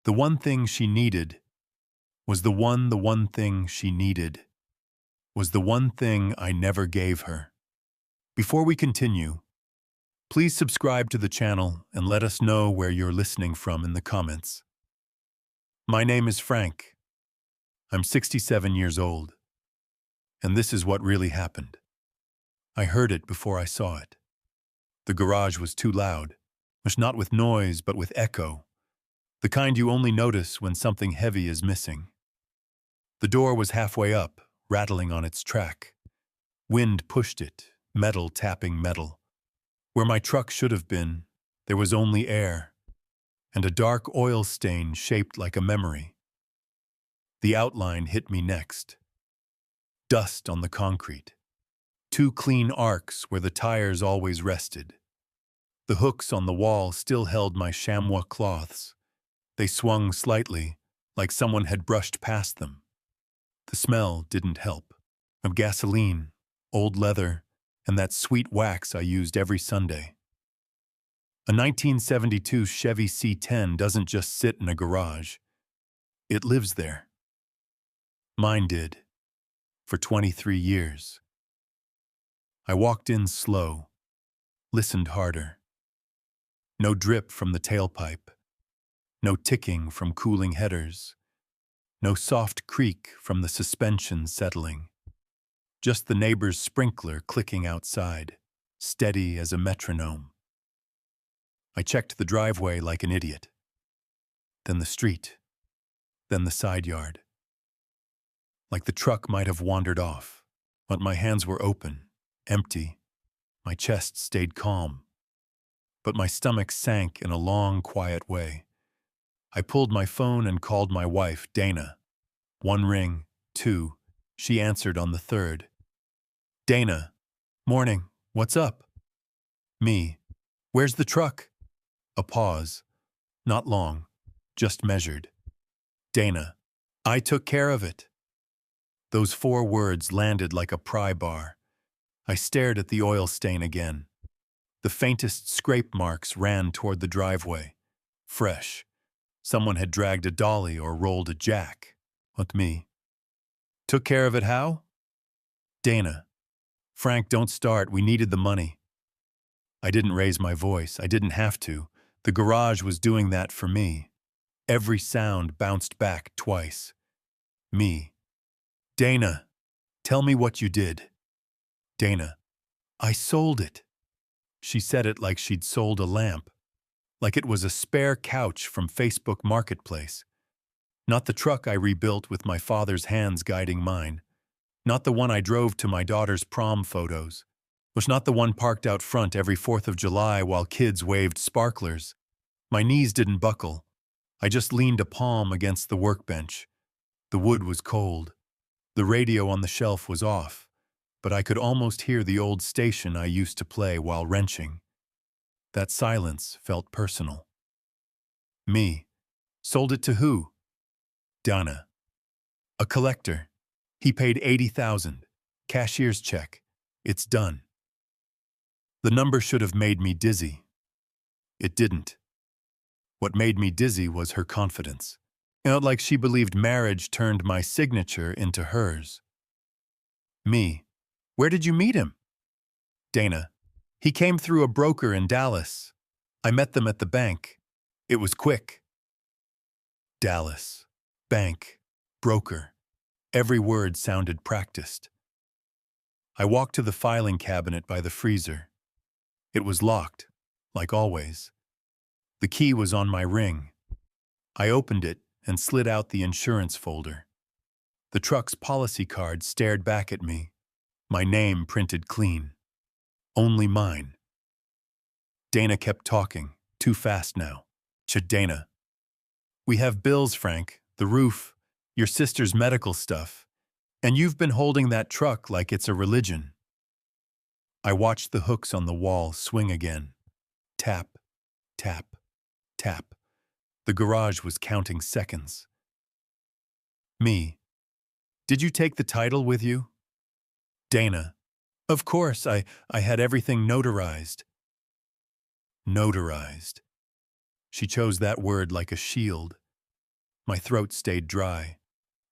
The one thing she needed was the one thing she needed was the one thing I never gave her. Before we continue, please subscribe to the channel and let us know where you're listening from in the comments. My name is Frank. I'm 67 years old, and this is what really happened. I heard it before I saw it. The garage was too loud, not with noise but with echo, the kind you only notice when something heavy is missing. The door was halfway up, rattling on its track. Wind pushed it, metal tapping metal. Where my truck should have been, there was only air, and a dark oil stain shaped like a memory. The outline hit me next. Dust on the concrete. Two clean arcs where the tires always rested. The hooks on the wall still held my chamois cloths. They swung slightly, like someone had brushed past them. The smell didn't help. Of gasoline, old leather, and that sweet wax I used every Sunday. A 1972 Chevy C10 doesn't just sit in a garage. It lives there. Mine did, for 23 years. I walked in slow, listened harder. No drip from the tailpipe. No ticking from cooling headers. No soft creak from the suspension settling. Just the neighbor's sprinkler clicking outside, steady as a metronome. I checked the driveway like an idiot. Then the street. Then the side yard. Like the truck might have wandered off, but my hands were open, empty. My chest stayed calm. But my stomach sank in a long, quiet way. I pulled my phone and called my wife, Dana. One ring, two. She answered on the third. Dana, morning, what's up? Me, where's the truck? A pause. Not long, just measured. Dana, I took care of it. Those 4 words landed like a pry bar. I stared at the oil stain again. The faintest scrape marks ran toward the driveway. Fresh. Someone had dragged a dolly or rolled a jack. Not me. Took care of it how? Dana. Frank, don't start. We needed the money. I didn't raise my voice. I didn't have to. The garage was doing that for me. Every sound bounced back twice. Me. Dana, tell me what you did. Dana. I sold it. She said it like she'd sold a lamp. Like it was a spare couch from Facebook Marketplace. Not the truck I rebuilt with my father's hands guiding mine. Not the one I drove to my daughter's prom photos. Was not the one parked out front every 4th of July while kids waved sparklers. My knees didn't buckle. I just leaned a palm against the workbench. The wood was cold. The radio on the shelf was off, but I could almost hear the old station I used to play while wrenching. That silence felt personal. Me. Sold it to who? Dana. A collector. He paid $80,000. Cashier's check. It's done. The number should have made me dizzy. It didn't. What made me dizzy was her confidence. Like she believed marriage turned my signature into hers. Me. Where did you meet him? Dana. He came through a broker in Dallas. I met them at the bank. It was quick. Dallas. Bank. Broker. Every word sounded practiced. I walked to the filing cabinet by the freezer. It was locked, like always. The key was on my ring. I opened it and slid out the insurance folder. The truck's policy card stared back at me, my name printed clean. Only mine. Dana kept talking, too fast now. Dana. We have bills, Frank, the roof, your sister's medical stuff, and you've been holding that truck like it's a religion. I watched the hooks on the wall swing again. Tap, tap, tap. The garage was counting seconds. Me. Did you take the title with you? Dana. Of course, I had everything notarized. Notarized. She chose that word like a shield. My throat stayed dry.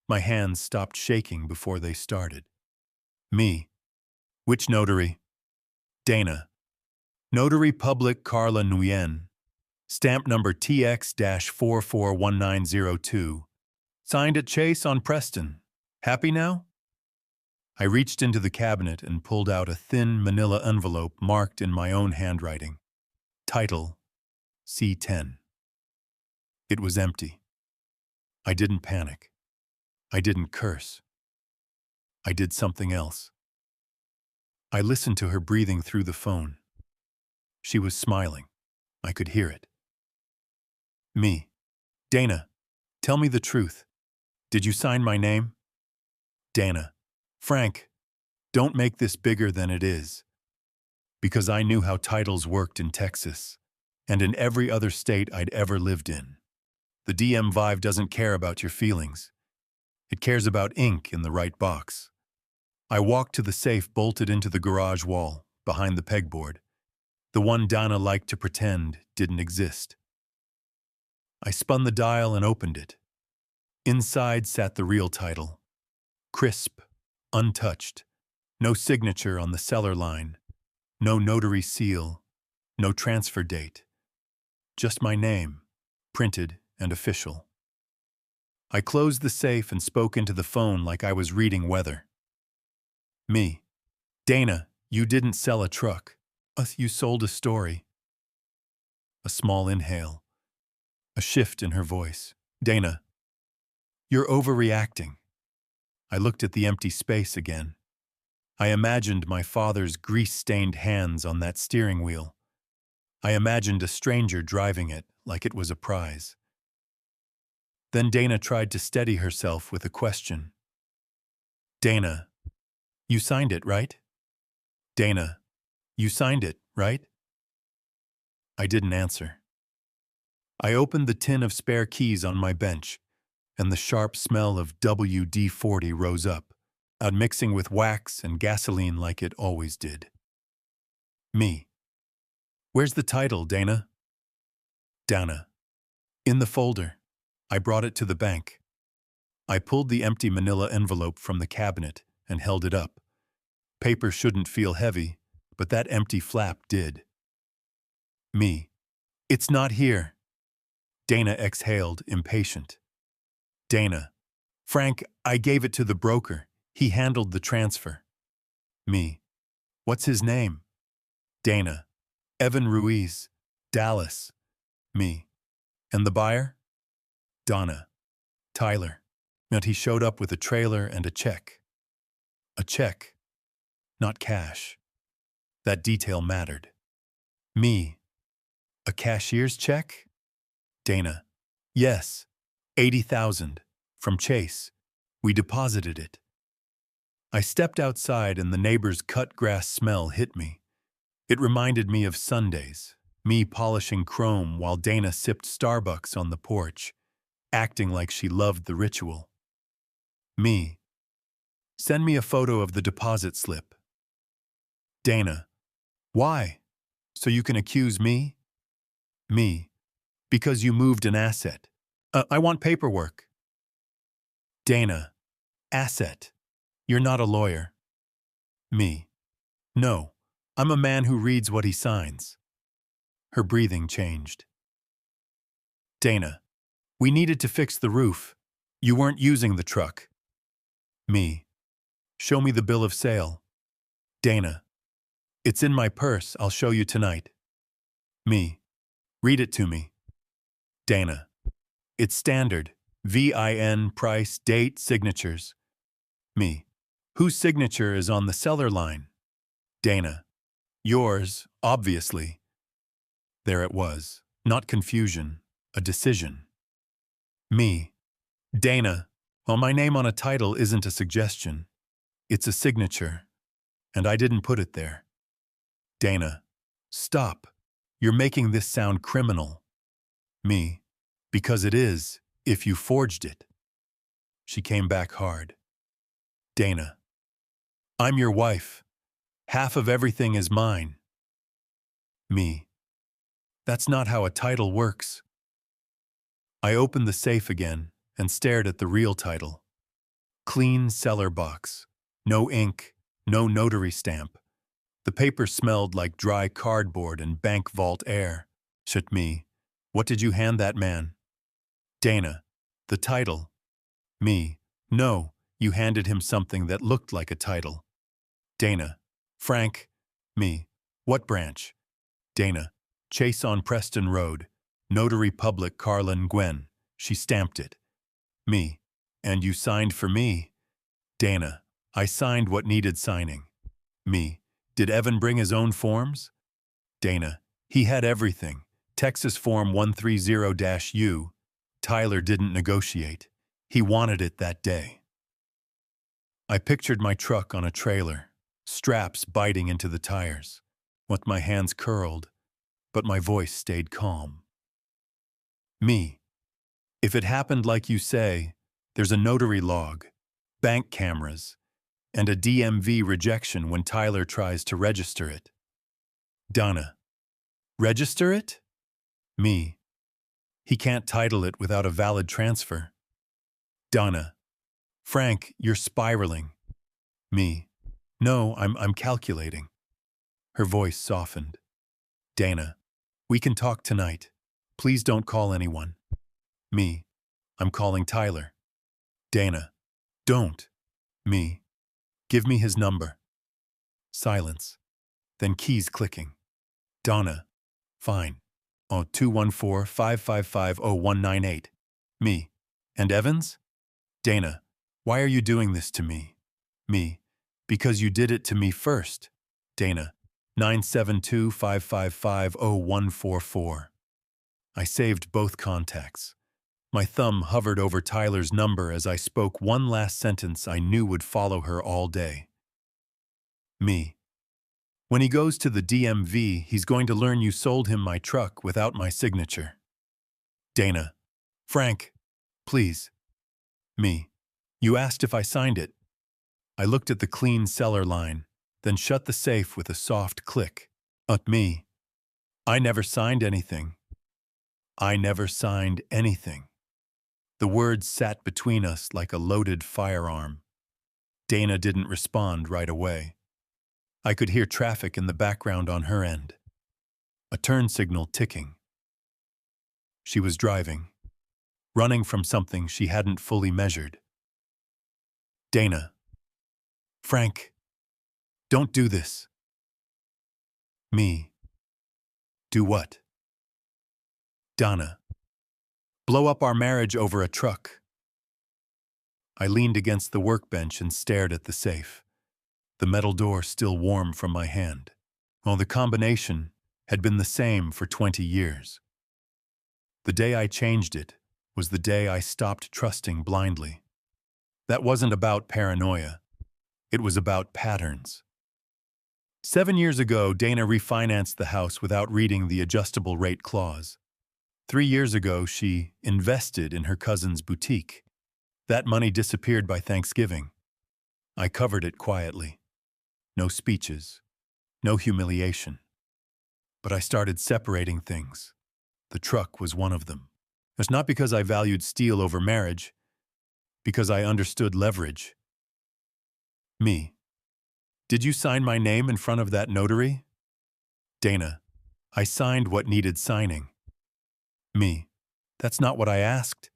My hands stopped shaking before they started. Me. Which notary? Dana. Notary Public Carla Nguyen. Stamp number TX-441902. Signed at Chase on Preston. Happy now? I reached into the cabinet and pulled out a thin manila envelope marked in my own handwriting. Title, C10. It was empty. I didn't panic. I didn't curse. I did something else. I listened to her breathing through the phone. She was smiling. I could hear it. Me. Dana, tell me the truth. Did you sign my name? Dana. Frank, don't make this bigger than it is. Because I knew how titles worked in Texas, and in every other state I'd ever lived in. The DM5 doesn't care about your feelings. It cares about ink in the right box. I walked to the safe bolted into the garage wall, behind the pegboard, the one Dana liked to pretend didn't exist. I spun the dial and opened it. Inside sat the real title. Crisp, untouched, no signature on the seller line, no notary seal, no transfer date. Just my name, printed and official. I closed the safe and spoke into the phone like I was reading weather. Me. Dana, you didn't sell a truck. You sold a story. A small inhale. A shift in her voice. Dana, you're overreacting. I looked at the empty space again. I imagined my father's grease-stained hands on that steering wheel. I imagined a stranger driving it like it was a prize. Then Dana tried to steady herself with a question. Dana, you signed it, right? Dana, you signed it, right? I didn't answer. I opened the tin of spare keys on my bench, and the sharp smell of WD-40 rose up, outmixing with wax and gasoline like it always did. Me. Where's the title, Dana? Dana. In the folder. I brought it to the bank. I pulled the empty manila envelope from the cabinet and held it up. Paper shouldn't feel heavy, but that empty flap did. Me. It's not here. Dana exhaled, impatient. Dana. Frank, I gave it to the broker. He handled the transfer. Me. What's his name? Dana. Evan Ruiz. Dallas. Me. And the buyer? Donna. Tyler. And he showed up with a trailer and a check. A check. Not cash. That detail mattered. Me. A cashier's check? Dana. Yes. 80,000. From Chase. We deposited it. I stepped outside and the neighbor's cut grass smell hit me. It reminded me of Sundays, me polishing chrome while Dana sipped Starbucks on the porch, acting like she loved the ritual. Me. Send me a photo of the deposit slip. Dana. Why? So you can accuse me? Me. Because you moved an asset. I want paperwork. Dana. Asset. You're not a lawyer. Me. No. I'm a man who reads what he signs. Her breathing changed. Dana. We needed to fix the roof. You weren't using the truck. Me. Show me the bill of sale. Dana. It's in my purse. I'll show you tonight. Me. Read it to me. Dana. It's standard. VIN, price, date, signatures. Me. Whose signature is on the seller line? Dana. Yours, obviously. There it was. Not confusion. A decision. Me. Dana. Well, my name on a title isn't a suggestion. It's a signature. And I didn't put it there. Dana. Stop. You're making this sound criminal. Me. Because it is, if you forged it. She came back hard. Dana. I'm your wife. Half of everything is mine. Me. That's not how a title works. I opened the safe again and stared at the real title. Clean cellar box. No ink, no notary stamp. The paper smelled like dry cardboard and bank vault air. Shit me. What did you hand that man? Dana. The title. Me. No, you handed him something that looked like a title. Dana. Frank. Me. What branch? Dana. Chase on Preston Road. Notary Public Carlin Gwen. She stamped it. Me. And you signed for me? Dana. I signed what needed signing. Me. Did Evan bring his own forms? Dana. He had everything. Texas Form 130-U. Tyler didn't negotiate. He wanted it that day. I pictured my truck on a trailer, straps biting into the tires, with my hands curled, but my voice stayed calm. Me. If it happened like you say, there's a notary log, bank cameras, and a DMV rejection when Tyler tries to register it. Donna. Register it? Me. He can't title it without a valid transfer. Donna. Frank, you're spiraling. Me. No, I'm calculating. Her voice softened. Dana. We can talk tonight. Please don't call anyone. Me. I'm calling Tyler. Dana. Don't. Me. Give me his number. Silence. Then keys clicking. Donna. Fine. Oh, 214-555-0198. Me. And Evans? Dana. Why are you doing this to me? Me. Because you did it to me first. Dana. 972-555-0144. I saved both contacts. My thumb hovered over Tyler's number as I spoke one last sentence I knew would follow her all day. Me. When he goes to the DMV, he's going to learn you sold him my truck without my signature. Dana. Frank. Please. Me. You asked if I signed it. I looked at the clean cellar line, then shut the safe with a soft click. Me. I never signed anything. I never signed anything. The words sat between us like a loaded firearm. Dana didn't respond right away. I could hear traffic in the background on her end. A turn signal ticking. She was driving, running from something she hadn't fully measured. Dana. Frank. Don't do this. Me. Do what? Donna. Blow up our marriage over a truck. I leaned against the workbench and stared at the safe, the metal door still warm from my hand, while the combination had been the same for 20 years. The day I changed it was the day I stopped trusting blindly. That wasn't about paranoia. It was about patterns. 7 years ago, Dana refinanced the house without reading the adjustable rate clause. 3 years ago, she invested in her cousin's boutique. That money disappeared by Thanksgiving. I covered it quietly. No speeches, no humiliation. But I started separating things. The truck was one of them. It was not because I valued steel over marriage, because I understood leverage. Me. Did you sign my name in front of that notary? Dana. I signed what needed signing. Me. That's not what I asked.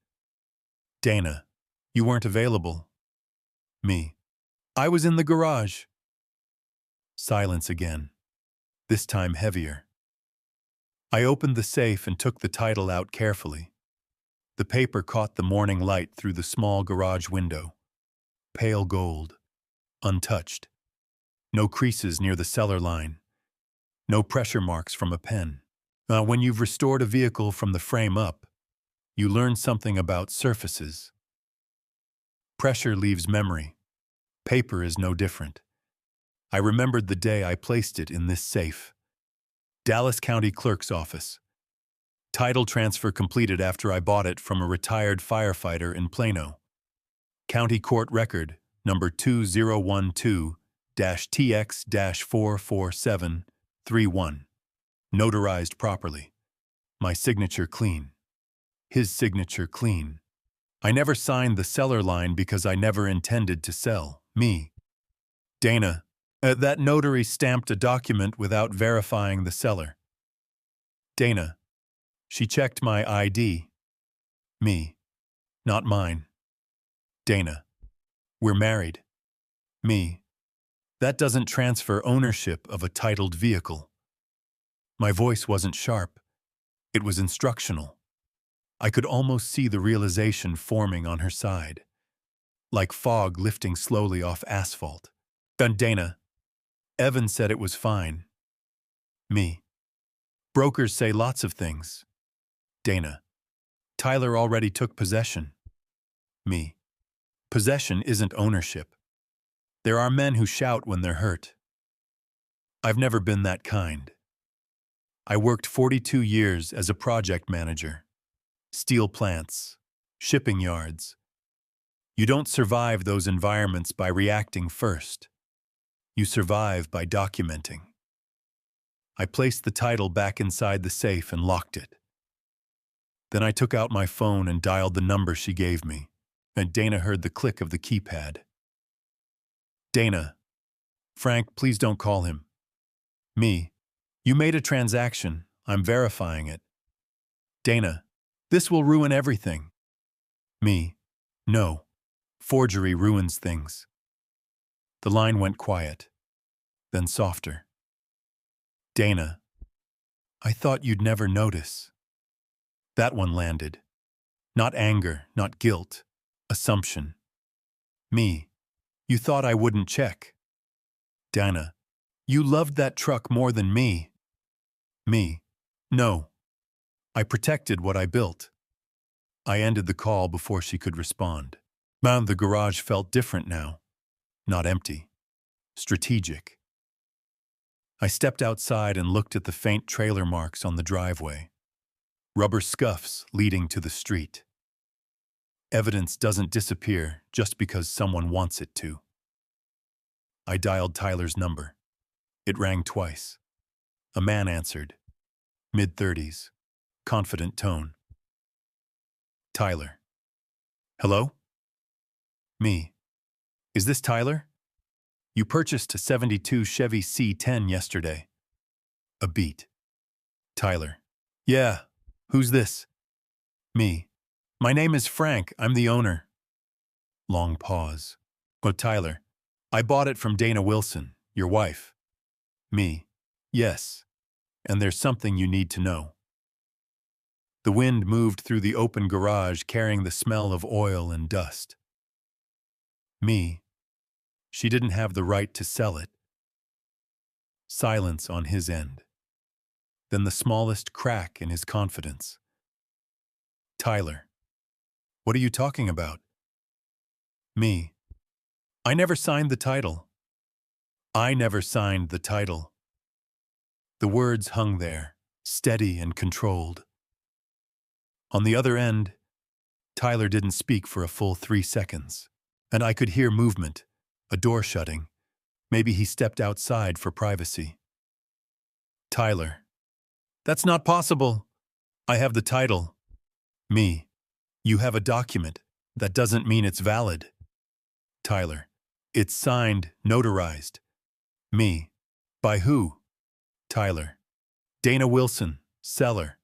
Dana. You weren't available. Me. I was in the garage. Silence again, this time heavier. I opened the safe and took the title out carefully. The paper caught the morning light through the small garage window. Pale gold, untouched. No creases near the cellar line. No pressure marks from a pen. When you've restored a vehicle from the frame up, you learn something about surfaces. Pressure leaves memory. Paper is no different. I remembered the day I placed it in this safe. Dallas County Clerk's Office. Title transfer completed after I bought it from a retired firefighter in Plano. County Court Record, number 2012-TX-44731. Notarized properly. My signature clean. His signature clean. I never signed the seller line because I never intended to sell. Me. Dana. That notary stamped a document without verifying the seller. Dana. She checked my ID. Me. Not mine. Dana. We're married. Me. That doesn't transfer ownership of a titled vehicle. My voice wasn't sharp. It was instructional. I could almost see the realization forming on her side, like fog lifting slowly off asphalt. Then Dana. Evan said it was fine. Me. Brokers say lots of things. Dana. Tyler already took possession. Me. Possession isn't ownership. There are men who shout when they're hurt. I've never been that kind. I worked 42 years as a project manager. Steel plants, shipping yards. You don't survive those environments by reacting first. You survive by documenting. I placed the title back inside the safe and locked it. Then I took out my phone and dialed the number she gave me, and Dana heard the click of the keypad. Dana. Frank, please don't call him. Me. You made a transaction. I'm verifying it. Dana. This will ruin everything. Me. No. Forgery ruins things. The line went quiet, then softer. Dana. I thought you'd never notice. That one landed. Not anger, not guilt. Assumption. Me. You thought I wouldn't check. Dana. You loved that truck more than me. Me. No. I protected what I built. I ended the call before she could respond. The garage felt different now. Not empty. Strategic. I stepped outside and looked at the faint trailer marks on the driveway. Rubber scuffs leading to the street. Evidence doesn't disappear just because someone wants it to. I dialed Tyler's number. It rang twice. A man answered. Mid-30s. Confident tone. Tyler. Hello? Me. Is this Tyler? You purchased a '72 Chevy C10 yesterday. A beat. Tyler. Yeah. Who's this? Me. My name is Frank. I'm the owner. Long pause. Oh, Tyler. I bought it from Dana Wilson, your wife. Me. Yes. And there's something you need to know. The wind moved through the open garage carrying the smell of oil and dust. Me. She didn't have the right to sell it. Silence on his end. Then the smallest crack in his confidence. Tyler. What are you talking about? Me. I never signed the title. I never signed the title. The words hung there, steady and controlled. On the other end, Tyler didn't speak for a full 3 seconds, and I could hear movement, a door shutting. Maybe he stepped outside for privacy. Tyler. That's not possible. I have the title. Me. You have a document. That doesn't mean it's valid. Tyler. It's signed, notarized. Me. By who? Tyler. Dana Wilson, seller.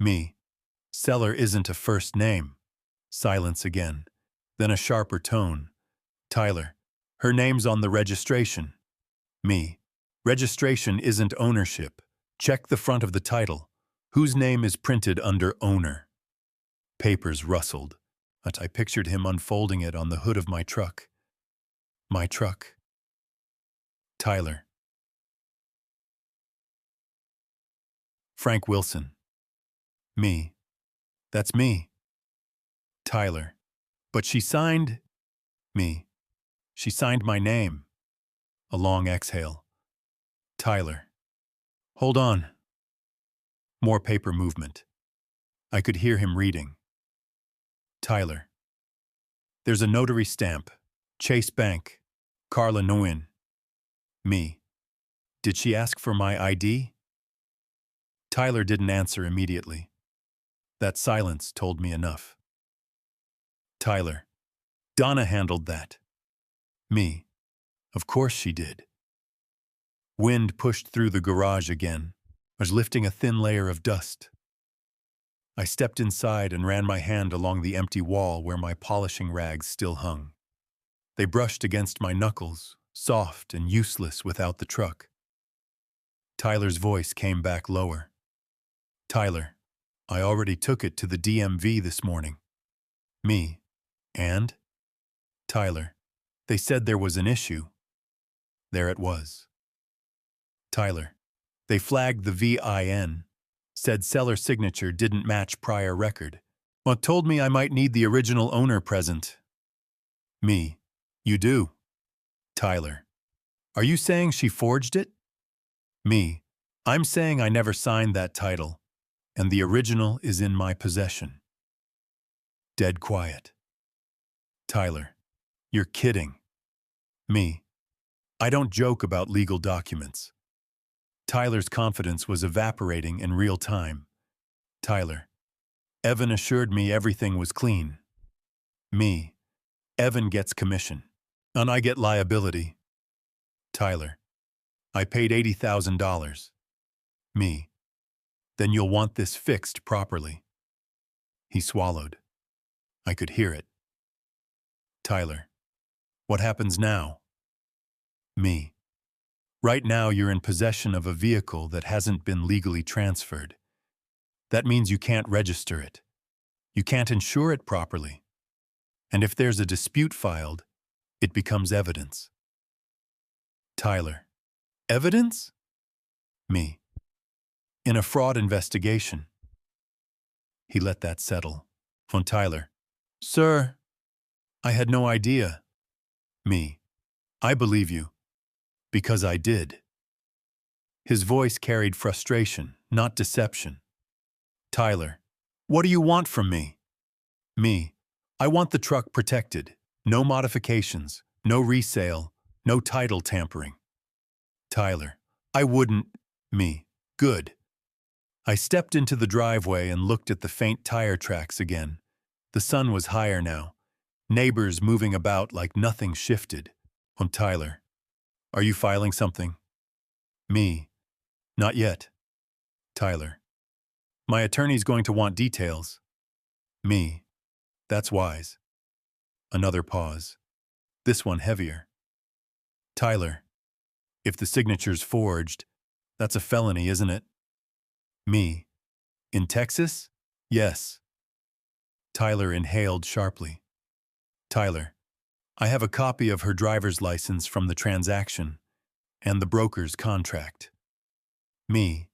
Me. Seller isn't a first name. Silence again. Then a sharper tone. Tyler. Her name's on the registration. Me. Registration isn't ownership. Check the front of the title. Whose name is printed under owner? Papers rustled, but I pictured him unfolding it on the hood of my truck. My truck. Tyler. Frank Wilson. Me. That's me. Tyler. But she signed... Me. She signed my name. A long exhale. Tyler. Hold on. More paper movement. I could hear him reading. Tyler. There's a notary stamp. Chase Bank. Carla Nguyen. Me. Did she ask for my ID? Tyler didn't answer immediately. That silence told me enough. Tyler. Donna handled that. Me. Of course she did. Wind pushed through the garage again, was lifting a thin layer of dust. I stepped inside and ran my hand along the empty wall where my polishing rags still hung. They brushed against my knuckles, soft and useless without the truck. Tyler's voice came back lower. Tyler, I already took it to the DMV this morning. Me. And? Tyler, they said there was an issue. There it was. Tyler, they flagged the VIN, said seller signature didn't match prior record. Well, told me I might need the original owner present. Me, you do. Tyler, are you saying she forged it? Me, I'm saying I never signed that title, and the original is in my possession. Dead quiet. Tyler, you're kidding. Me, I don't joke about legal documents. Tyler's confidence was evaporating in real time. Tyler, Evan assured me everything was clean. Me, Evan gets commission, and I get liability. Tyler, I paid $80,000. Me, then you'll want this fixed properly. He swallowed. I could hear it. Tyler, what happens now? Me, right now you're in possession of a vehicle that hasn't been legally transferred. That means you can't register it. You can't insure it properly. And if there's a dispute filed, it becomes evidence. Tyler, evidence? Me, in a fraud investigation. He let that settle. Von Tyler, sir, I had no idea. Me, I believe you, because I did. His voice carried frustration, not deception. Tyler, what do you want from me? Me, I want the truck protected. No modifications, no resale, no title tampering. Tyler, I wouldn't. Me, good. I stepped into the driveway and looked at the faint tire tracks again. The sun was higher now. Neighbors moving about like nothing shifted. Tyler, are you filing something? Me, not yet. Tyler, my attorney's going to want details. Me, that's wise. Another pause. This one heavier. Tyler, if the signature's forged, that's a felony, isn't it? Me, in Texas? Yes. Tyler inhaled sharply. Tyler, I have a copy of her driver's license from the transaction and the broker's contract. Me,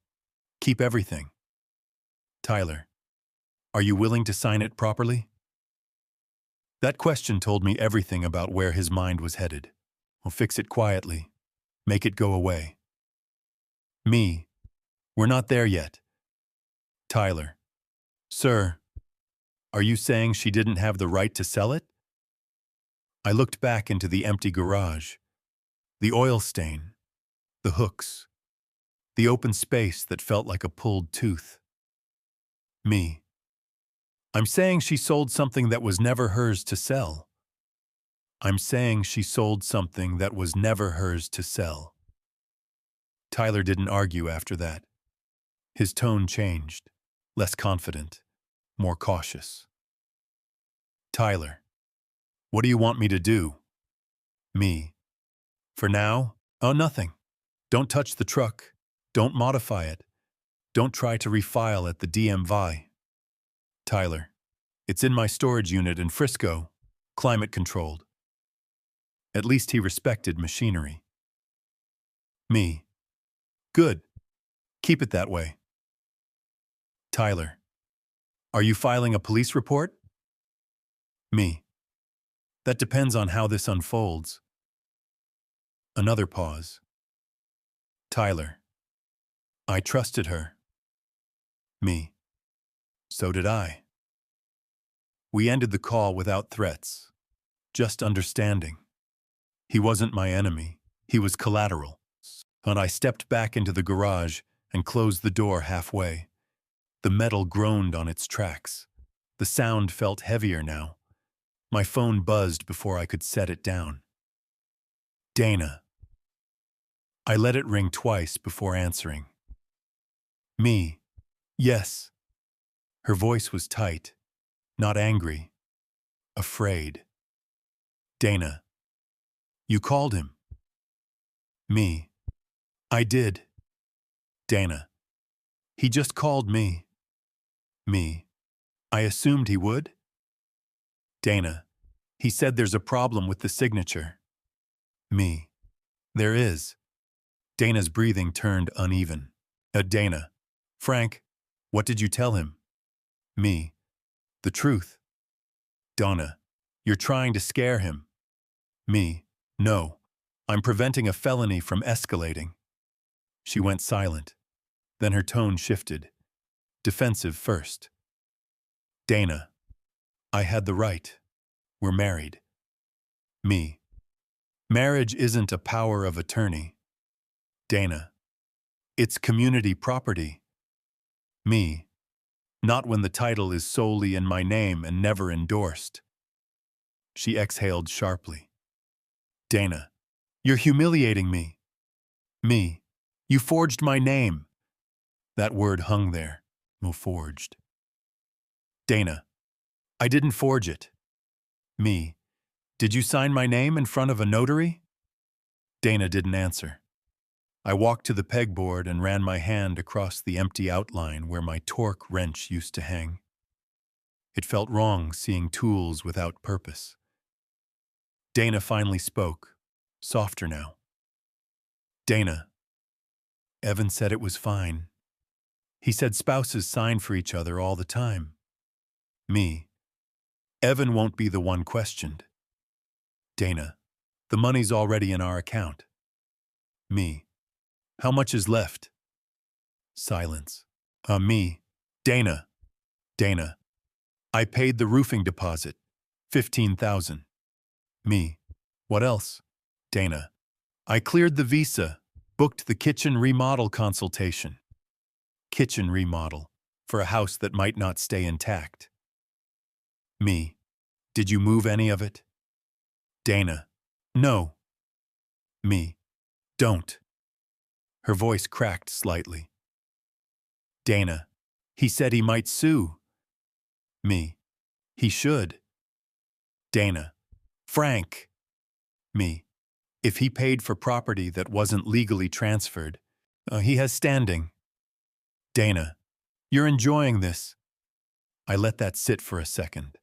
keep everything. Tyler, are you willing to sign it properly? That question told me everything about where his mind was headed. We'll fix it quietly. Make it go away. Me, we're not there yet. Tyler, sir, are you saying she didn't have the right to sell it? I looked back into the empty garage. The oil stain, the hooks, the open space that felt like a pulled tooth. Me, I'm saying she sold something that was never hers to sell. I'm saying she sold something that was never hers to sell. Tyler didn't argue after that. His tone changed, less confident, more cautious. Tyler, what do you want me to do? Me, for now, nothing. Don't touch the truck. Don't modify it. Don't try to refile at the DMV. Tyler, it's in my storage unit in Frisco, climate controlled. At least he respected machinery. Me, good. Keep it that way. Tyler, are you filing a police report? Me, that depends on how this unfolds. Another pause. Tyler, I trusted her. Me, so did I. We ended the call without threats, just understanding. He wasn't my enemy, he was collateral. And I stepped back into the garage and closed the door halfway. The metal groaned on its tracks. The sound felt heavier now. My phone buzzed before I could set it down. Dana. I let it ring twice before answering. Me. Yes. Her voice was tight, not angry, afraid. Dana. You called him. Me. I did. Dana. He just called me. Me. I assumed he would. Dana. He said there's a problem with the signature. Me. There is. Dana's breathing turned uneven. Dana. Frank, what did you tell him? Me. The truth. Donna. You're trying to scare him. Me. No. I'm preventing a felony from escalating. She went silent. Then her tone shifted. Defensive first. Dana. I had the right. We're married. Me. Marriage isn't a power of attorney. Dana. It's community property. Me. Not when the title is solely in my name and never endorsed. She exhaled sharply. Dana. You're humiliating me. Me. You forged my name. That word hung there. Forged. Dana. I didn't forge it. Me. Did you sign my name in front of a notary? Dana didn't answer. I walked to the pegboard and ran my hand across the empty outline where my torque wrench used to hang. It felt wrong seeing tools without purpose. Dana finally spoke, softer now. Dana. Evan said it was fine. He said spouses sign for each other all the time. Me. Evan won't be the one questioned. Dana. The money's already in our account. Me. How much is left? Silence. Me. Dana. Dana. I paid the roofing deposit. $15,000. Me. What else? Dana. I cleared the visa, booked the kitchen remodel consultation. Kitchen remodel, for a house that might not stay intact. Me. Did you move any of it? Dana. No. Me. Don't. Her voice cracked slightly. Dana. He said he might sue. Me. He should. Dana. Frank. Me. If he paid for property that wasn't legally transferred, he has standing. Dana. You're enjoying this. I let that sit for a second.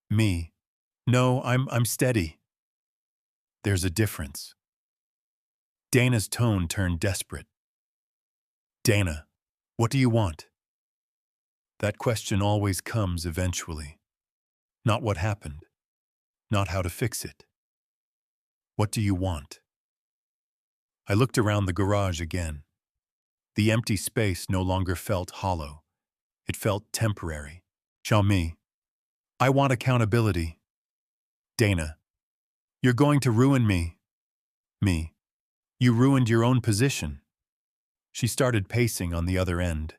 Me. No, I'm steady. There's a difference. Dana's tone turned desperate. Dana, what do you want? That question always comes eventually. Not what happened. Not how to fix it. What do you want? I looked around the garage again. The empty space no longer felt hollow. It felt temporary. Xiaomi. I want accountability. Dana. You're going to ruin me. Me. You ruined your own position. She started pacing on the other end.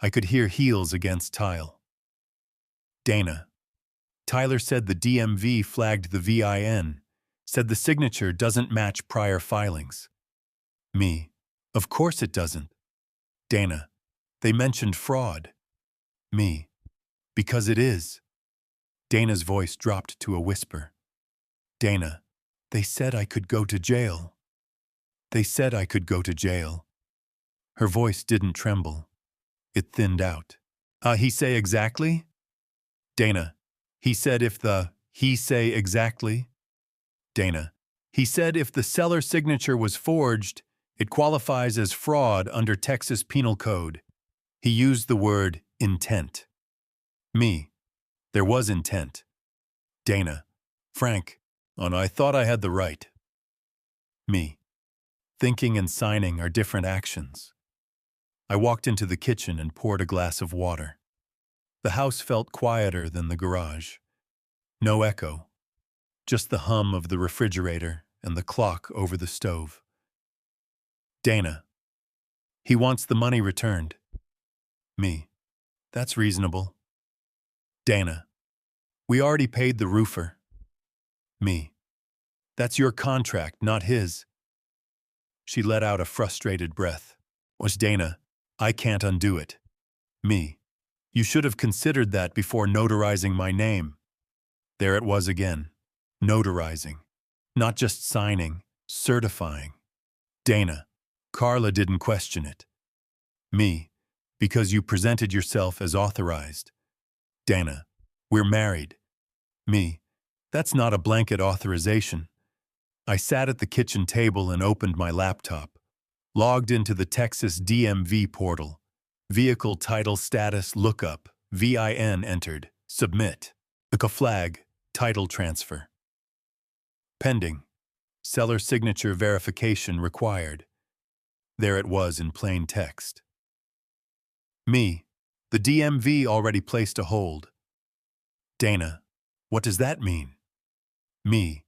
I could hear heels against tile. Dana. Tyler said the DMV flagged the VIN, said the signature doesn't match prior filings. Me. Of course it doesn't. Dana. They mentioned fraud. Me. Because it is. Dana's voice dropped to a whisper. Dana. They said I could go to jail. They said I could go to jail. Her voice didn't tremble. It thinned out. He say exactly? Dana. He said if the, he say exactly? Dana. He said if the seller signature was forged, it qualifies as fraud under Texas Penal Code. He used the word intent. Me. There was intent. Dana. Frank. Oh no, I thought I had the right. Me. Thinking and signing are different actions. I walked into the kitchen and poured a glass of water. The house felt quieter than the garage. No echo. Just the hum of the refrigerator and the clock over the stove. Dana. He wants the money returned. Me. That's reasonable. Dana. We already paid the roofer. Me. That's your contract, not his. She let out a frustrated breath. Was Dana, I can't undo it. Me. You should have considered that before notarizing my name. There it was again. Notarizing. Not just signing, certifying. Dana. Carla didn't question it. Me. Because you presented yourself as authorized. Dana. We're married. Me. That's not a blanket authorization. I sat at the kitchen table and opened my laptop. Logged into the Texas DMV portal. Vehicle title status lookup. VIN entered. Submit. A flag. Title transfer. Pending. Seller signature verification required. There it was in plain text. Me. The DMV already placed a hold. Dana. What does that mean? Me.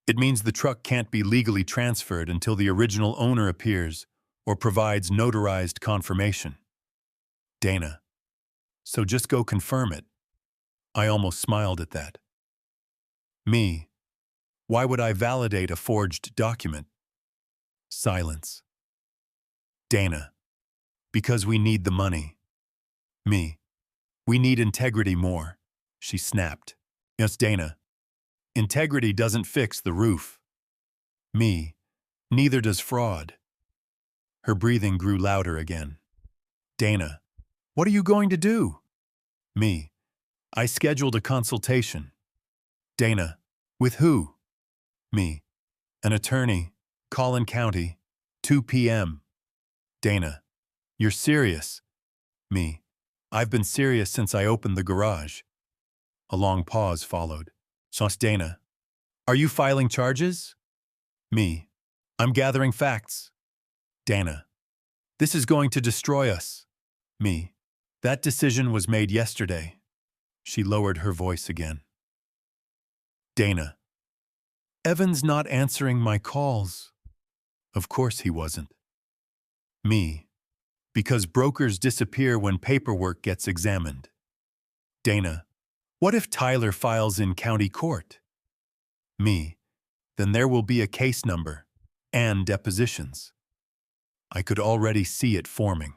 It means the truck can't be legally transferred until the original owner appears or provides notarized confirmation. Dana. So just go confirm it. I almost smiled at that. Me. Why would I validate a forged document? Silence. Dana. Because we need the money. Me. We need integrity more. She snapped. Yes, Dana. Integrity doesn't fix the roof. Me. Neither does fraud. Her breathing grew louder again. Dana. What are you going to do? Me. I scheduled a consultation. Dana. With who? Me. An attorney. Collin County. 2 p.m. Dana. You're serious? Me. I've been serious since I opened the garage. A long pause followed. Sauce Dana. Are you filing charges? Me. I'm gathering facts. Dana. This is going to destroy us. Me. That decision was made yesterday. She lowered her voice again. Dana. Evan's not answering my calls. Of course he wasn't. Me. Because brokers disappear when paperwork gets examined. Dana. What if Tyler files in county court? Me. Then there will be a case number and depositions. I could already see it forming.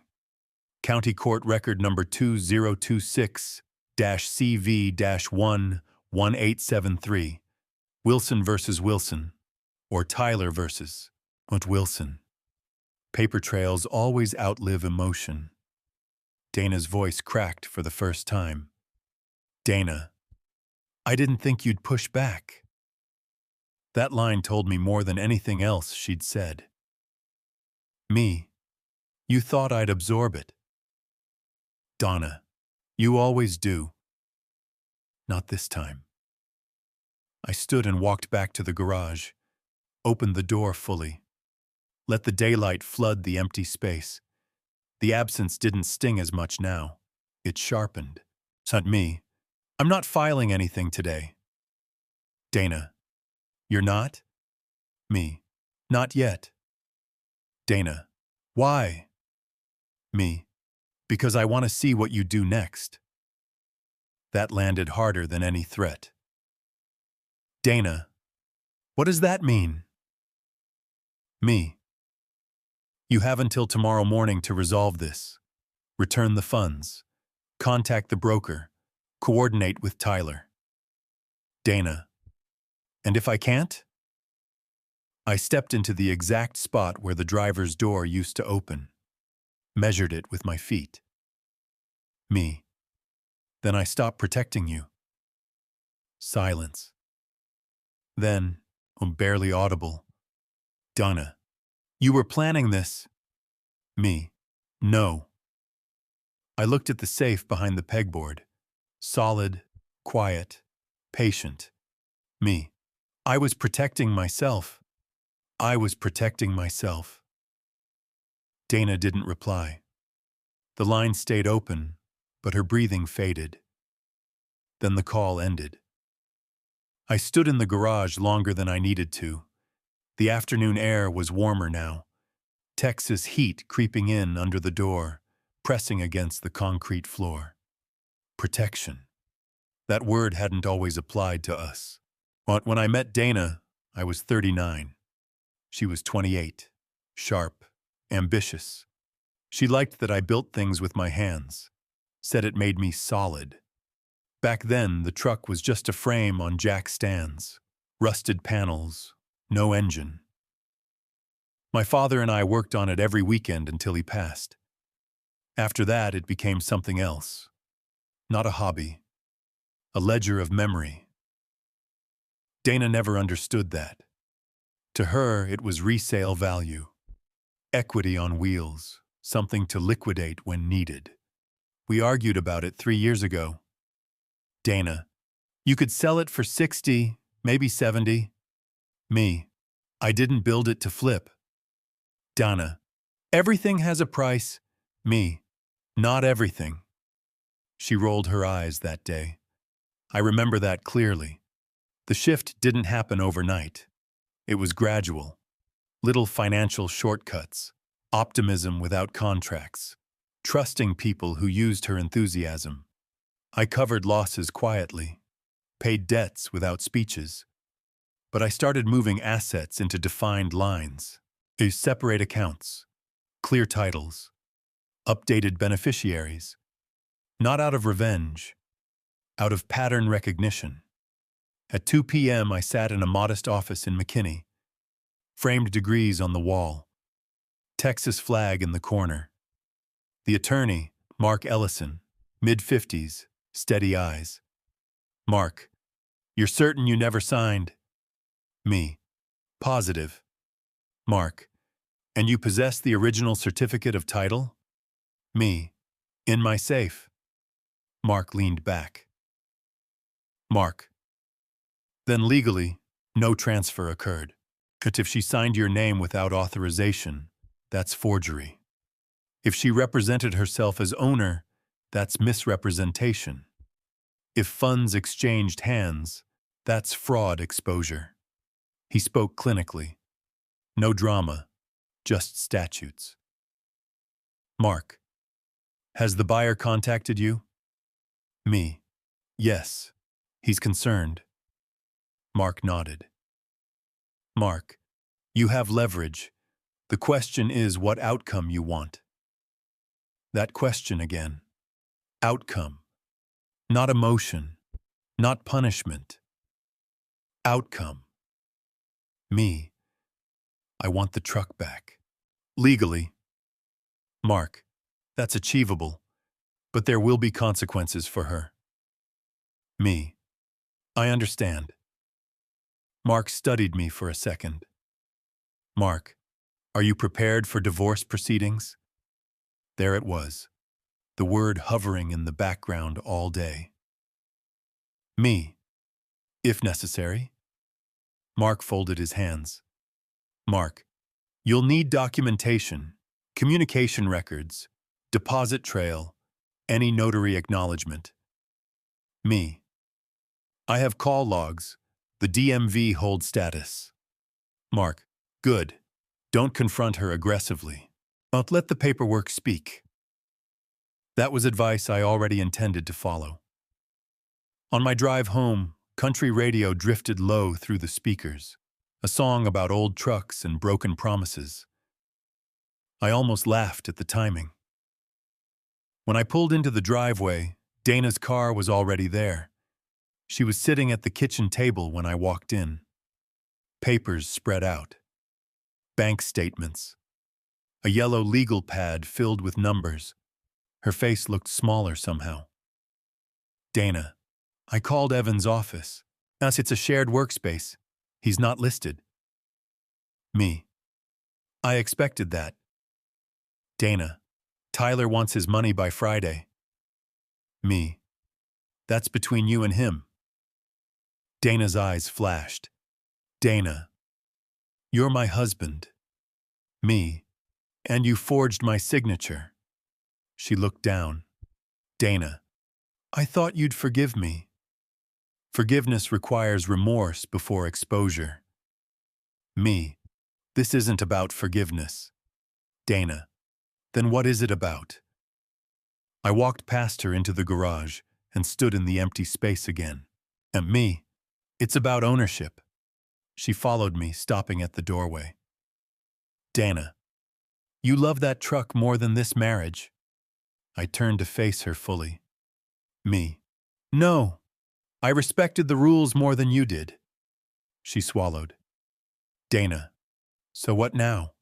County Court Record Number 2026-CV-11873. Wilson versus Wilson, or Tyler versus Wilson. Paper trails always outlive emotion. Dana's voice cracked for the first time. Dana, I didn't think you'd push back. That line told me more than anything else she'd said. Me, you thought I'd absorb it. Donna, you always do. Not this time. I stood and walked back to the garage, opened the door fully, let the daylight flood the empty space. The absence didn't sting as much now. It sharpened. Not me. I'm not filing anything today. Dana, you're not? Me, not yet. Dana, why? Me, because I want to see what you do next. That landed harder than any threat. Dana, what does that mean? Me, you have until tomorrow morning to resolve this. Return the funds. Contact the broker. Coordinate with Tyler. Dana, and if I can't? I stepped into the exact spot where the driver's door used to open. Measured it with my feet. Me, then I stopped protecting you. Silence. Then, barely audible, Donna, you were planning this. Me, no. I looked at the safe behind the pegboard. Solid, quiet, patient. Me, I was protecting myself. I was protecting myself. Dana didn't reply. The line stayed open, but her breathing faded. Then the call ended. I stood in the garage longer than I needed to. The afternoon air was warmer now. Texas heat creeping in under the door, pressing against the concrete floor. Protection. That word hadn't always applied to us. But when I met Dana, I was 39. She was 28, sharp, ambitious. She liked that I built things with my hands, said it made me solid. Back then, the truck was just a frame on jack stands, rusted panels, no engine. My father and I worked on it every weekend until he passed. After that, it became something else. Not a hobby, a ledger of memory. Dana never understood that. To her, it was resale value, equity on wheels, something to liquidate when needed. We argued about it 3 years ago. Dana, you could sell it for 60, maybe 70. Me, I didn't build it to flip. Dana, everything has a price. Me, not everything. She rolled her eyes that day. I remember that clearly. The shift didn't happen overnight. It was gradual. Little financial shortcuts, optimism without contracts, trusting people who used her enthusiasm. I covered losses quietly, paid debts without speeches. But I started moving assets into defined lines, separate accounts, clear titles, updated beneficiaries. Not out of revenge, out of pattern recognition. At 2 p.m., I sat in a modest office in McKinney, framed degrees on the wall, Texas flag in the corner. The attorney, Mark Ellison, mid-50s, steady eyes. Mark, you're certain you never signed? Me, positive. Mark, and you possess the original certificate of title? Me, in my safe. Mark leaned back. Mark, then legally, no transfer occurred. But if she signed your name without authorization, that's forgery. If she represented herself as owner, that's misrepresentation. If funds exchanged hands, that's fraud exposure. He spoke clinically. No drama, just statutes. Mark, has the buyer contacted you? Me, yes. He's concerned. Mark nodded. Mark, you have leverage. The question is what outcome you want. That question again. Outcome. Not emotion. Not punishment. Outcome. Me. I want the truck back. Legally. Mark, that's achievable, but there will be consequences for her. Me. I understand. Mark studied me for a second. Mark, are you prepared for divorce proceedings? There it was, the word hovering in the background all day. Me, if necessary. Mark folded his hands. Mark, you'll need documentation, communication records, deposit trail, any notary acknowledgement. Me, I have call logs. The DMV hold status. Mark, good. Don't confront her aggressively. But let the paperwork speak. That was advice I already intended to follow. On my drive home, country radio drifted low through the speakers, a song about old trucks and broken promises. I almost laughed at the timing. When I pulled into the driveway, Dana's car was already there. She was sitting at the kitchen table when I walked in. Papers spread out. Bank statements. A yellow legal pad filled with numbers. Her face looked smaller somehow. Dana, I called Evan's office. As it's a shared workspace. He's not listed. Me. I expected that. Dana, Tyler wants his money by Friday. Me. That's between you and him. Dana's eyes flashed. Dana, you're my husband. Me. And you forged my signature. She looked down. Dana, I thought you'd forgive me. Forgiveness requires remorse before exposure. Me. This isn't about forgiveness. Dana, then what is it about? I walked past her into the garage, and stood in the empty space again. And me, it's about ownership. She followed me, stopping at the doorway. Dana, you love that truck more than this marriage. I turned to face her fully. Me, no, I respected the rules more than you did. She swallowed. Dana, so what now?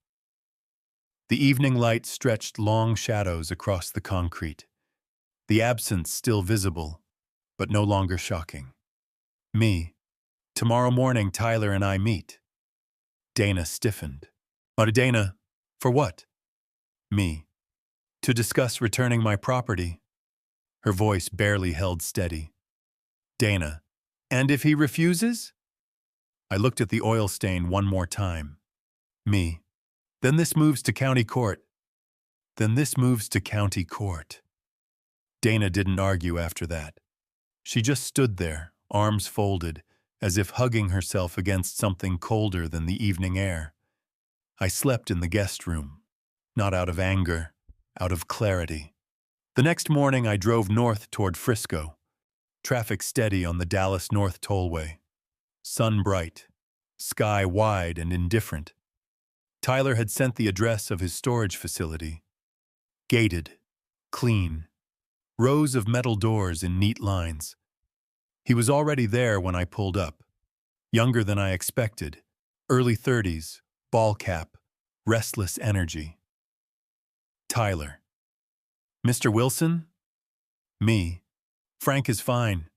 The evening light stretched long shadows across the concrete, the absence still visible, but no longer shocking. Me, tomorrow morning Tyler and I meet. Dana stiffened. But Dana, for what? Me, to discuss returning my property. Her voice barely held steady. Dana, and if he refuses? I looked at the oil stain one more time. Me, then this moves to county court. Then this moves to county court. Dana didn't argue after that. She just stood there, arms folded, as if hugging herself against something colder than the evening air. I slept in the guest room, not out of anger, out of clarity. The next morning I drove north toward Frisco, traffic steady on the Dallas North Tollway. Sun bright, sky wide and indifferent. Tyler had sent the address of his storage facility. Gated, clean, rows of metal doors in neat lines. He was already there when I pulled up. Younger than I expected, early 30s, ball cap, restless energy. Tyler. Mr. Wilson? Me. Frank is fine.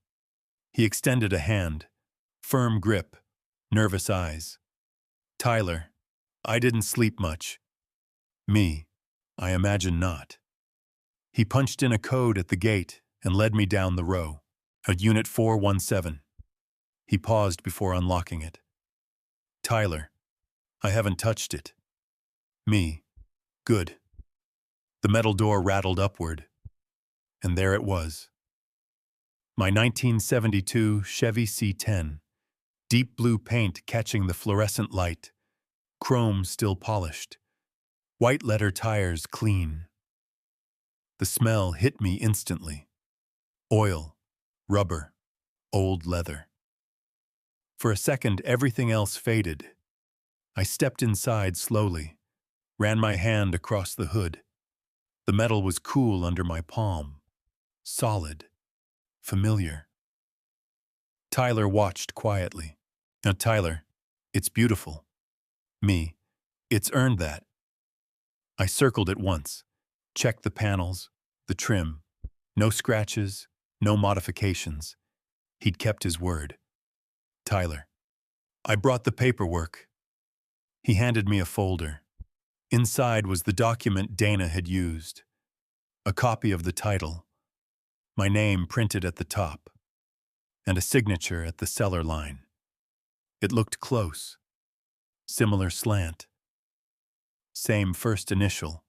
He extended a hand, firm grip, nervous eyes. Tyler. I didn't sleep much. Me. I imagine not. He punched in a code at the gate and led me down the row, at Unit 417. He paused before unlocking it. Tyler. I haven't touched it. Me. Good. The metal door rattled upward, and there it was. My 1972 Chevy C10, deep blue paint catching the fluorescent light, chrome still polished, white leather tires clean. The smell hit me instantly. Oil, rubber, old leather. For a second, everything else faded. I stepped inside slowly, ran my hand across the hood. The metal was cool under my palm, solid, familiar. Tyler watched quietly. Now, Tyler, it's beautiful. Me, it's earned that. I circled it once, checked the panels, the trim. No scratches, no modifications. He'd kept his word. Tyler, I brought the paperwork. He handed me a folder. Inside was the document Dana had used. A copy of the title, my name printed at the top, and a signature at the seller line. It looked close. Similar slant. Same first initial.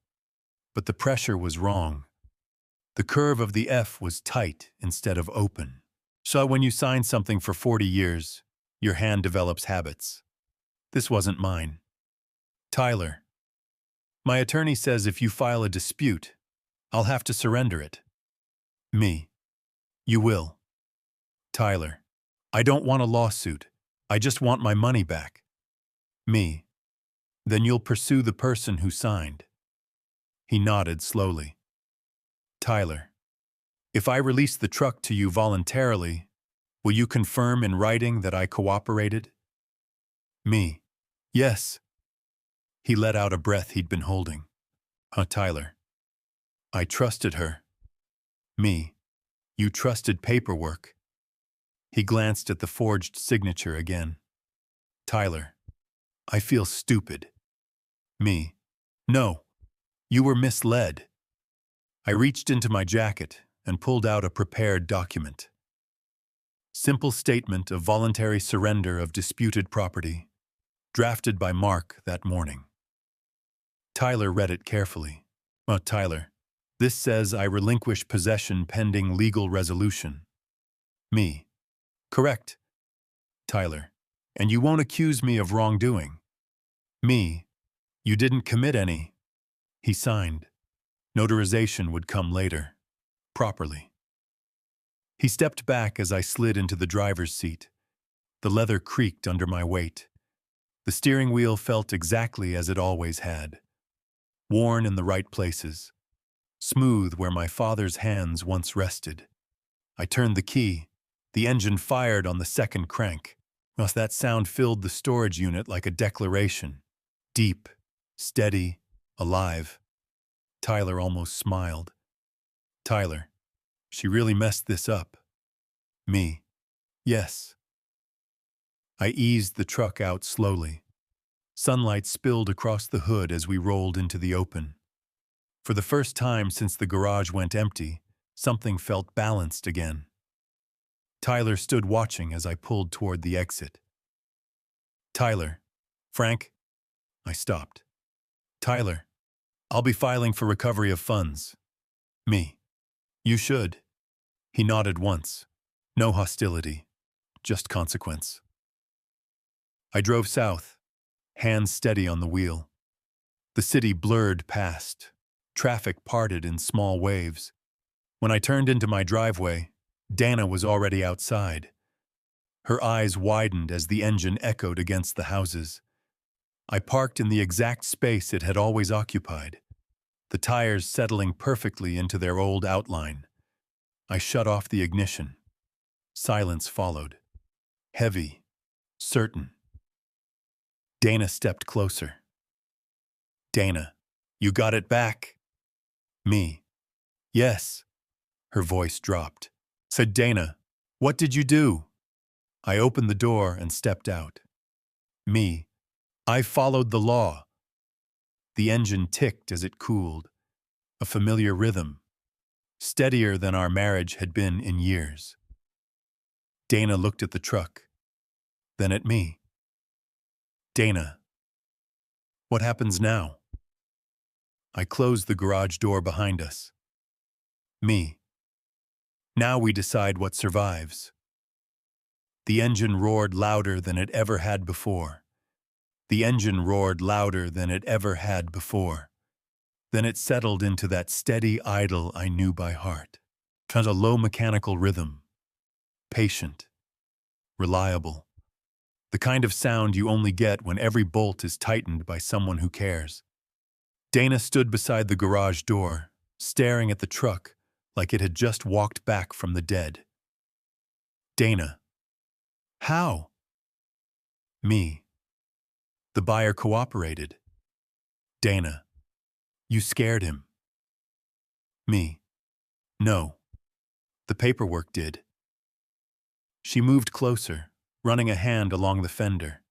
But the pressure was wrong. The curve of the F was tight instead of open. So when you sign something for 40 years, your hand develops habits. This wasn't mine. Tyler. My attorney says if you file a dispute, I'll have to surrender it. Me. You will. Tyler. I don't want a lawsuit. I just want my money back. Me. Then you'll pursue the person who signed. He nodded slowly. Tyler. If I release the truck to you voluntarily, will you confirm in writing that I cooperated? Me. Yes. He let out a breath he'd been holding. Tyler. I trusted her. Me. You trusted paperwork. He glanced at the forged signature again. Tyler. I feel stupid. Me. No. You were misled. I reached into my jacket and pulled out a prepared document. Simple statement of voluntary surrender of disputed property, drafted by Mark that morning. Tyler read it carefully. Tyler, this says I relinquish possession pending legal resolution. Me. Correct. Tyler. And you won't accuse me of wrongdoing. Me. You didn't commit any. He signed. Notarization would come later. Properly. He stepped back as I slid into the driver's seat. The leather creaked under my weight. The steering wheel felt exactly as it always had. Worn in the right places. Smooth where my father's hands once rested. I turned the key. The engine fired on the second crank. Whilst that sound filled the storage unit like a declaration. Deep, steady, alive. Tyler almost smiled. Tyler, she really messed this up. Me. Yes. I eased the truck out slowly. Sunlight spilled across the hood as we rolled into the open. For the first time since the garage went empty, something felt balanced again. Tyler stood watching as I pulled toward the exit. Tyler. Frank. I stopped. Tyler. I'll be filing for recovery of funds. Me. You should. He nodded once. No hostility. Just consequence. I drove south, hands steady on the wheel. The city blurred past. Traffic parted in small waves. When I turned into my driveway, Dana was already outside. Her eyes widened as the engine echoed against the houses. I parked in the exact space it had always occupied, the tires settling perfectly into their old outline. I shut off the ignition. Silence followed. Heavy, certain. Dana stepped closer. Dana, you got it back? Me. Yes. Her voice dropped. Said Dana, what did you do? I opened the door and stepped out. Me. I followed the law. The engine ticked as it cooled. A familiar rhythm. Steadier than our marriage had been in years. Dana looked at the truck. Then at me. Dana. What happens now? I closed the garage door behind us. Me. Now we decide what survives. The engine roared louder than it ever had before. The engine roared louder than it ever had before. Then it settled into that steady idle I knew by heart. Found a low mechanical rhythm. Patient. Reliable. The kind of sound you only get when every bolt is tightened by someone who cares. Dana stood beside the garage door, staring at the truck like it had just walked back from the dead. Dana. How? Me. The buyer cooperated. Dana. You scared him. Me. No. The paperwork did. She moved closer, running a hand along the fender,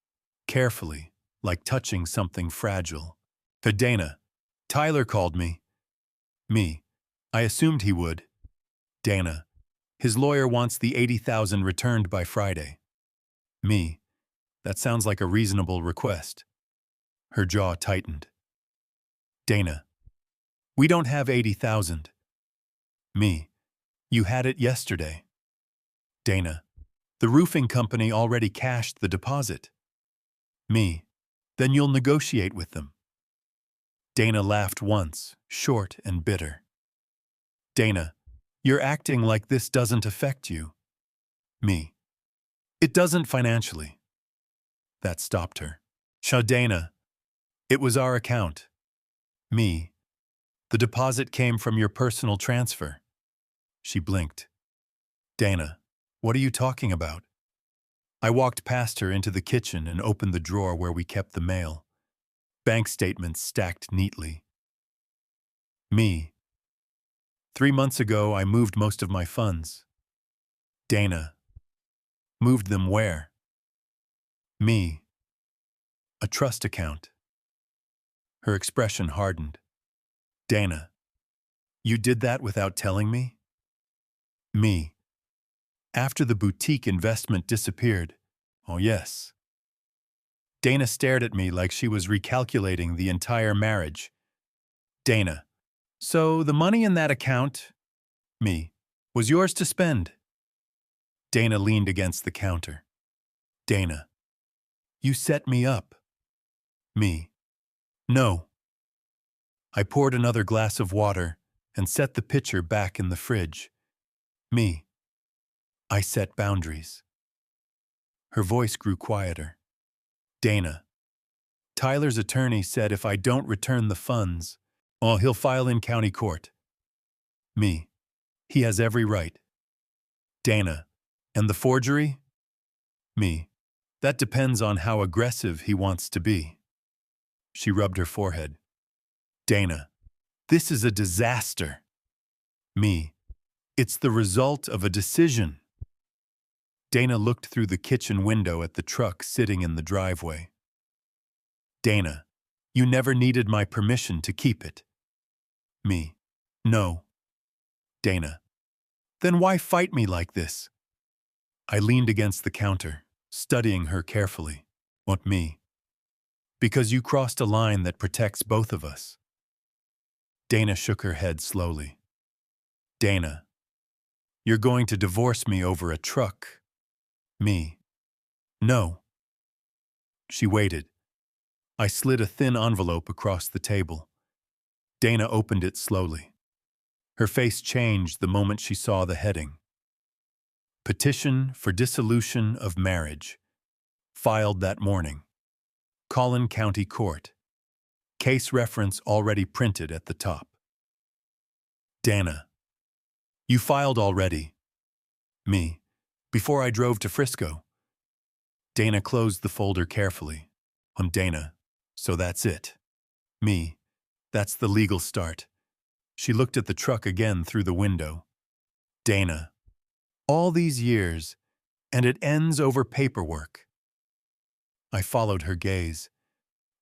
carefully, like touching something fragile. To Dana. Tyler called me. Me. I assumed he would. Dana. His lawyer wants the $80,000 returned by Friday. Me. That sounds like a reasonable request. Her jaw tightened. Dana. We don't have $80,000. Me. You had it yesterday. Dana. The roofing company already cashed the deposit. Me. Then you'll negotiate with them. Dana laughed once, short and bitter. Dana. You're acting like this doesn't affect you. Me. It doesn't financially. That stopped her. Dana. It was our account. Me. The deposit came from your personal transfer. She blinked. Dana. What are you talking about? I walked past her into the kitchen and opened the drawer where we kept the mail. Bank statements stacked neatly. Me. 3 months ago, I moved most of my funds. Dana. Moved them where? Me. A trust account. Her expression hardened. Dana. You did that without telling me? Me. After the boutique investment disappeared. Oh, yes. Dana stared at me like she was recalculating the entire marriage. Dana. So the money in that account, me, was yours to spend. Dana leaned against the counter. Dana. You set me up. Me. No. I poured another glass of water and set the pitcher back in the fridge. Me. I set boundaries. Her voice grew quieter. Dana, Tyler's attorney said if I don't return the funds, oh, he'll file in county court. Me. He has every right. Dana, and the forgery? Me. That depends on how aggressive he wants to be. She rubbed her forehead. Dana, this is a disaster. Me. It's the result of a decision. Dana looked through the kitchen window at the truck sitting in the driveway. Dana, you never needed my permission to keep it. Me. No. Dana. Then why fight me like this? I leaned against the counter, studying her carefully. What me? Because you crossed a line that protects both of us. Dana shook her head slowly. Dana, you're going to divorce me over a truck. Me. No. She waited. I slid a thin envelope across the table. Dana opened it slowly. Her face changed the moment she saw the heading. Petition for dissolution of marriage. Filed that morning. Collin County Court. Case reference already printed at the top. Dana. You filed already. Me. Before I drove to Frisco. Dana closed the folder carefully. Dana. So that's it. Me. That's the legal start. She looked at the truck again through the window. Dana. All these years, and it ends over paperwork. I followed her gaze.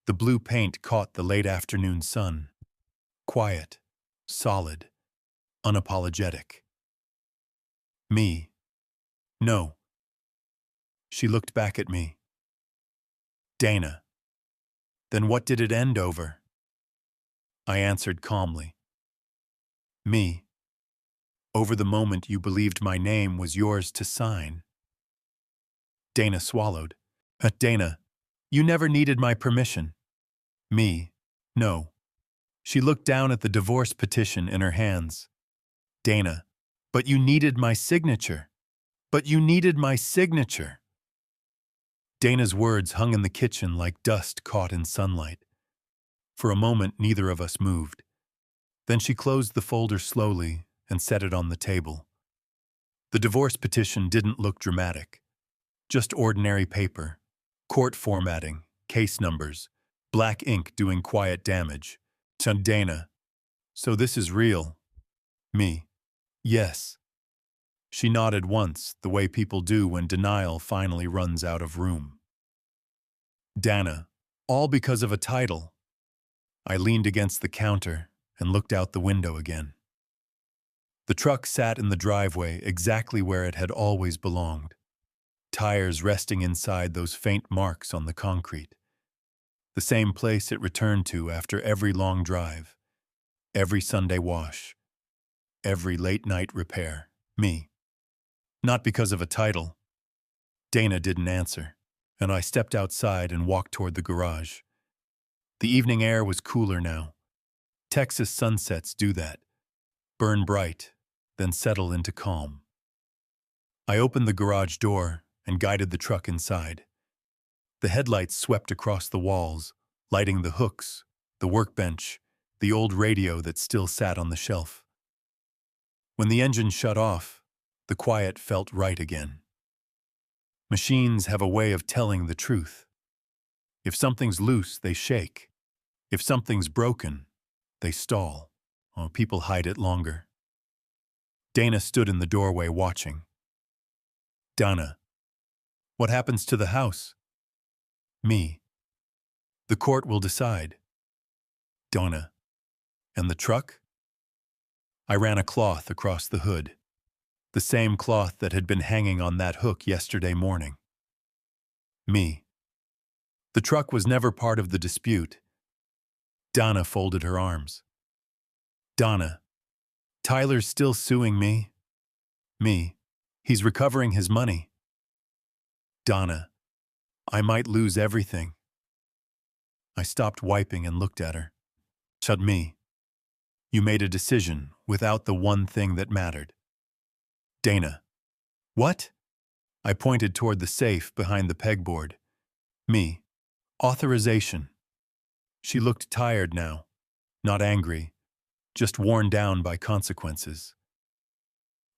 The blue paint caught the late afternoon sun. Quiet, solid, unapologetic. Me. No. She looked back at me. Dana. Then what did it end over? I answered calmly. Me. Over the moment you believed my name was yours to sign. Dana swallowed. Dana, you never needed my permission. Me. No. She looked down at the divorce petition in her hands. Dana, but you needed my signature. But you needed my signature. Dana's words hung in the kitchen like dust caught in sunlight. For a moment, neither of us moved. Then she closed the folder slowly and set it on the table. The divorce petition didn't look dramatic. Just ordinary paper, court formatting, case numbers, black ink doing quiet damage. Dana. So this is real. Me. Yes. She nodded once, the way people do when denial finally runs out of room. Dana. All because of a title. I leaned against the counter and looked out the window again. The truck sat in the driveway exactly where it had always belonged, tires resting inside those faint marks on the concrete. The same place it returned to after every long drive, every Sunday wash, every late-night repair. Me. Not because of a title. Dana didn't answer, and I stepped outside and walked toward the garage. The evening air was cooler now. Texas sunsets do that. Burn bright, then settle into calm. I opened the garage door and guided the truck inside. The headlights swept across the walls, lighting the hooks, the workbench, the old radio that still sat on the shelf. When the engine shut off, the quiet felt right again. Machines have a way of telling the truth. If something's loose, they shake. If something's broken, they stall. Oh, people hide it longer. Dana stood in the doorway watching. Dana. What happens to the house? Me. The court will decide. Dana. And the truck? I ran a cloth across the hood. The same cloth that had been hanging on that hook yesterday morning. Me. The truck was never part of the dispute. Donna folded her arms. Donna. Tyler's still suing me. Me. He's recovering his money. Donna. I might lose everything. I stopped wiping and looked at her. Shut me. You made a decision without the one thing that mattered. Dana. What? I pointed toward the safe behind the pegboard. Me. Authorization. She looked tired now, not angry, just worn down by consequences.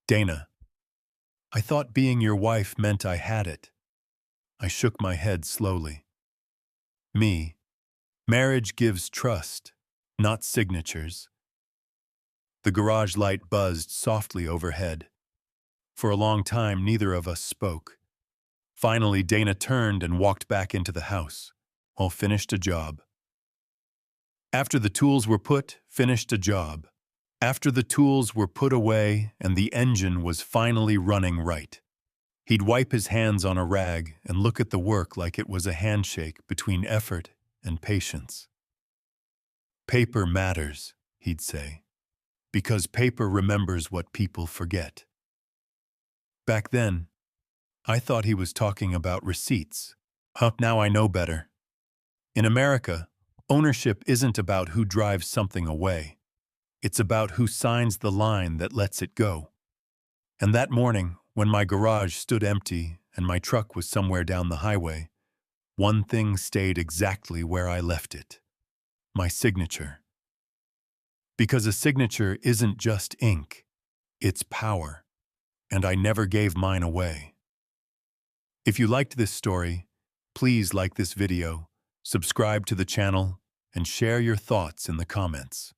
Dana. I thought being your wife meant I had it. I shook my head slowly. Me. Marriage gives trust, not signatures. The garage light buzzed softly overhead. For a long time, neither of us spoke. Finally, Dana turned and walked back into the house. Well, finished a job. After the tools were put, finished a job. After the tools were put away and the engine was finally running right. He'd wipe his hands on a rag and look at the work like it was a handshake between effort and patience. Paper matters, he'd say, because paper remembers what people forget. Back then, I thought he was talking about receipts. Now I know better. In America, ownership isn't about who drives something away. It's about who signs the line that lets it go. And that morning, when my garage stood empty and my truck was somewhere down the highway, one thing stayed exactly where I left it. My signature. Because a signature isn't just ink, it's power. And I never gave mine away. If you liked this story, please like this video, subscribe to the channel, and share your thoughts in the comments.